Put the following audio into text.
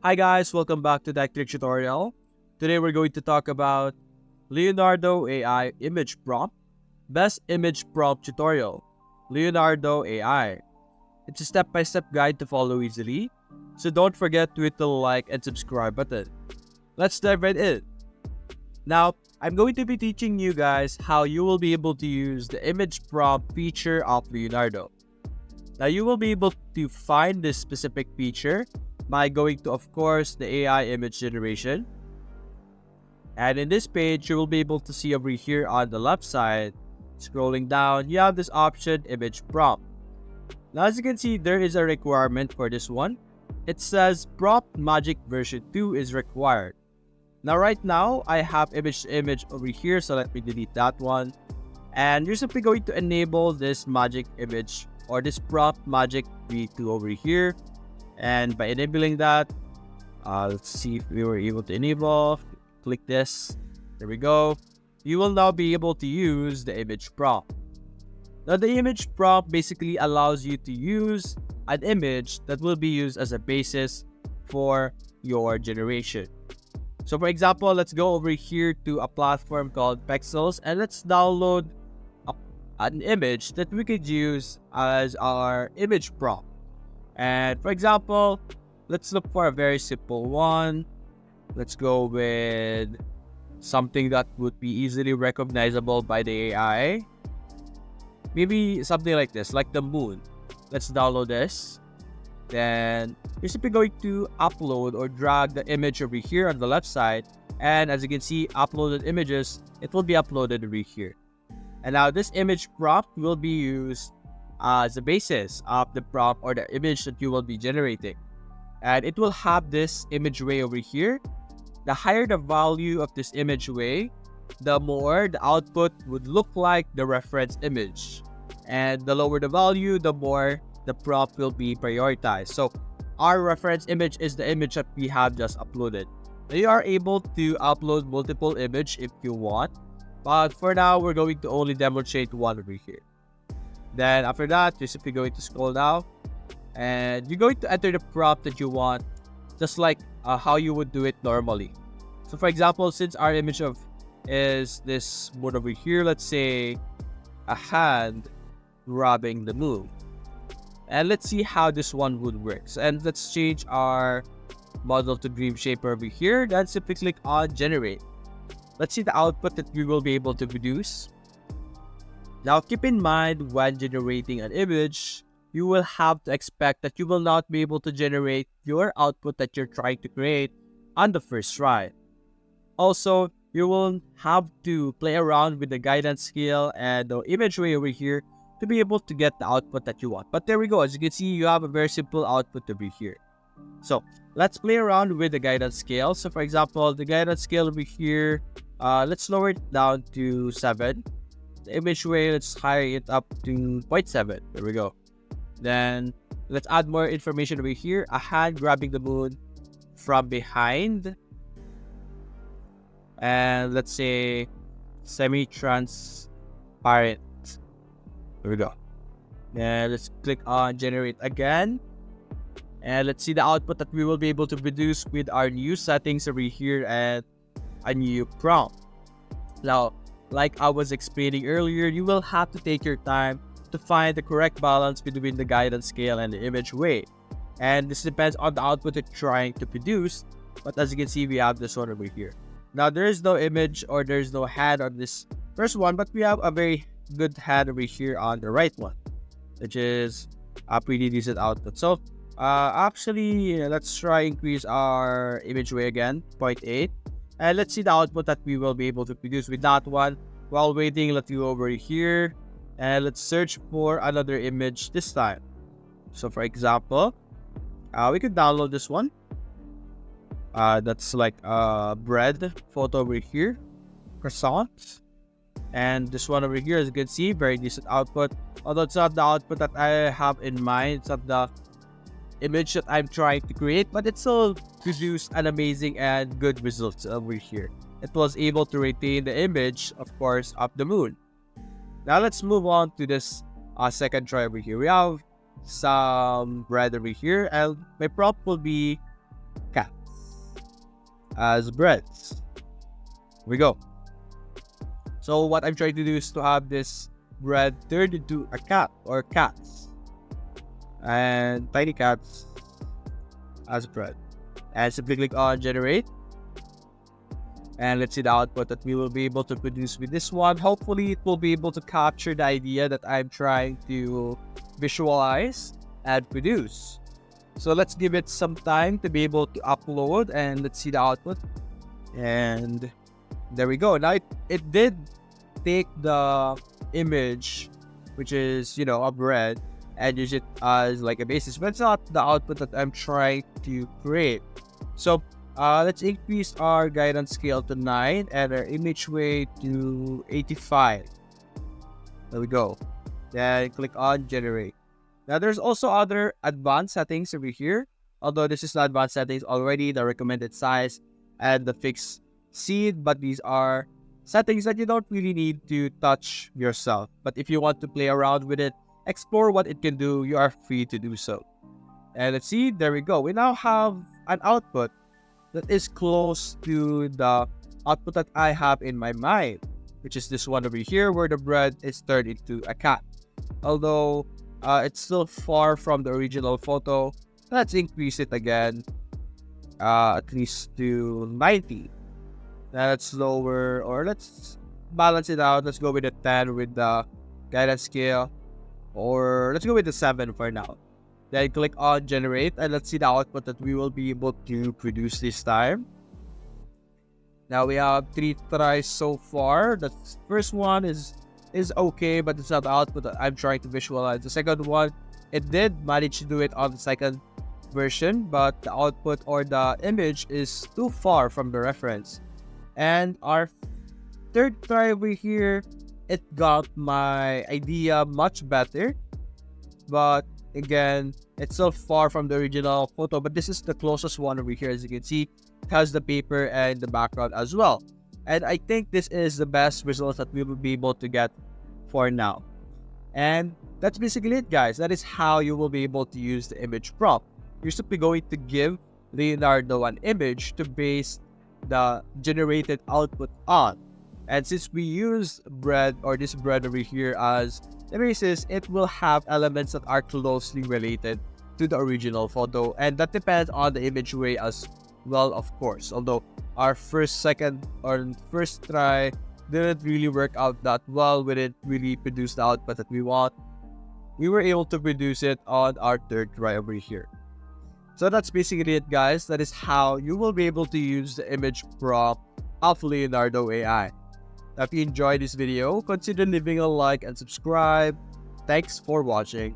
Hi guys, welcome back to that quick tutorial. Today we're going to talk about Leonardo AI image prompt, best image prompt tutorial, Leonardo AI. It's a step-by-step guide to follow easily, so don't forget to hit the like and subscribe button. Let's dive right in. Now, I'm going to be teaching you guys how you will be able to use the image prompt feature of Leonardo. Now, you will be able to find this specific feature by going to, of course, the AI image generation. And in this page, you will be able to see over here on the left side, scrolling down, you have this option, image prompt. Now, as you can see, there is a requirement for this one. It says prompt magic version 2 is required. Now, right now, I have image to image over here, so let me delete that one. And you're simply going to enable this magic image or this prompt magic v2 over here. And by enabling that, let's see if we were able to enable. Click this. There we go. You will now be able to use the image prompt. Now, the image prompt basically allows you to use an image that will be used as a basis for your generation. So, for example, let's go over here to a platform called Pexels and let's download an image that we could use as our image prompt. And for example, let's look for a very simple one. Let's go with something that would be easily recognizable by the AI. Maybe something like this, like the moon. Let's download this. Then you're simply going to upload or drag the image over here on the left side. And as you can see, uploaded images, it will be uploaded over here. And now this image prompt will be used as the basis of the prompt or the image that you will be generating. And it will have this image array over here. The higher the value of this image array, the more the output would look like the reference image. And the lower the value, the more the prompt will be prioritized. So our reference image is the image that we have just uploaded. Now you are able to upload multiple images if you want. But for now, we're going to only demonstrate one over here. Then after that, you're simply going to scroll down and you're going to enter the prompt that you want, just like how you would do it normally. So for example, since our image is this moon over here, let's say a hand grabbing the moon. And let's see how this one would work. And let's change our model to dream shape over here. Then simply click on generate. Let's see the output that we will be able to produce. Now, keep in mind when generating an image, you will have to expect that you will not be able to generate your output that you're trying to create on the first try. Also, you will have to play around with the guidance scale and the image array over here to be able to get the output that you want. But there we go. As you can see, you have a very simple output over here. So, let's play around with the guidance scale. So, for example, the guidance scale over here, let's lower it down to 7. The image array, let's higher it up to 0.7. There we go. Then let's add more information over here. A hand grabbing the moon from behind. And let's say semi-transparent. There we go. Then let's click on generate again. And let's see the output that we will be able to produce with our new settings over here and a new prompt. Now, like I was explaining earlier, you will have to take your time to find the correct balance between the guidance scale and the image array. And this depends on the output you're trying to produce. But as you can see, we have this one over here. Now, there is no image or there is no hand on this first one, but we have a very good hand over here on the right one, which is a pretty decent output. So, actually, let's try increase our image array again, 0.8. And let's see the output that we will be able to produce with that one. While waiting, let's go over here and let's search for another image this time. So for example, we could download this one. That's like a bread photo over here, croissants. And this one over here, as you can see, very decent output. Although it's not the output that I have in mind, it's not the image that I'm trying to create, but it still produced an amazing and good results over here. It was able to retain the image, of course, of the moon. Now let's move on to this second try over here. We have some bread over here, and my prompt will be cat. as breads. Here we go. So what I'm trying to do is to have this bread turned into a cat or cats and tiny cats as bread. And simply click on generate. And let's see the output that we will be able to produce with this one. Hopefully it will be able to capture the idea that I'm trying to visualize and produce. So let's give it some time to be able to upload, and let's see the output. And there we go. Now it did take the image, which is, a bread, and use it as like a basis, but it's not the output that I'm trying to create. So let's increase our guidance scale to 9 and our image weight to 85. There we go. Then click on generate. Now there's also other advanced settings over here. Although this is the advanced settings already, the recommended size and the fixed seed, but these are settings that you don't really need to touch yourself. But if you want to play around with it, explore what it can do, you are free to do so. And let's see, there we go. We now have an output that is close to the output that I have in my mind, which is this one over here where the bread is turned into a cat. Although it's still far from the original photo, let's increase it again, at least to 90. Let's lower, or let's balance it out. Let's go with a 10 with the guidance scale, or let's go with the 7 for now. Then click on generate, and let's see the output that we will be able to produce this time. Now we have 3 tries so far. The first one is okay, but it's not the output that I'm trying to visualize. The second one, it did manage to do it on the second version, but the output or the image is too far from the reference. And our third try over here, it got my idea much better, but again, it's still far from the original photo. But this is the closest one over here. As you can see, it has the paper and the background as well. And I think this is the best results that we will be able to get for now. And that's basically it, guys. That is how you will be able to use the image prompt. You're simply going to give Leonardo an image to base the generated output on. And since we use bread, or this bread over here, as the basis, it will have elements that are closely related to the original photo, and that depends on the image weight as well, of course. Although our first try didn't really work out that well, we didn't really produce the output that we want, we were able to produce it on our third try over here. So that's basically it, guys. That is how you will be able to use the image prompt of Leonardo AI. Now, if you enjoyed this video, consider leaving a like and subscribe. Thanks for watching.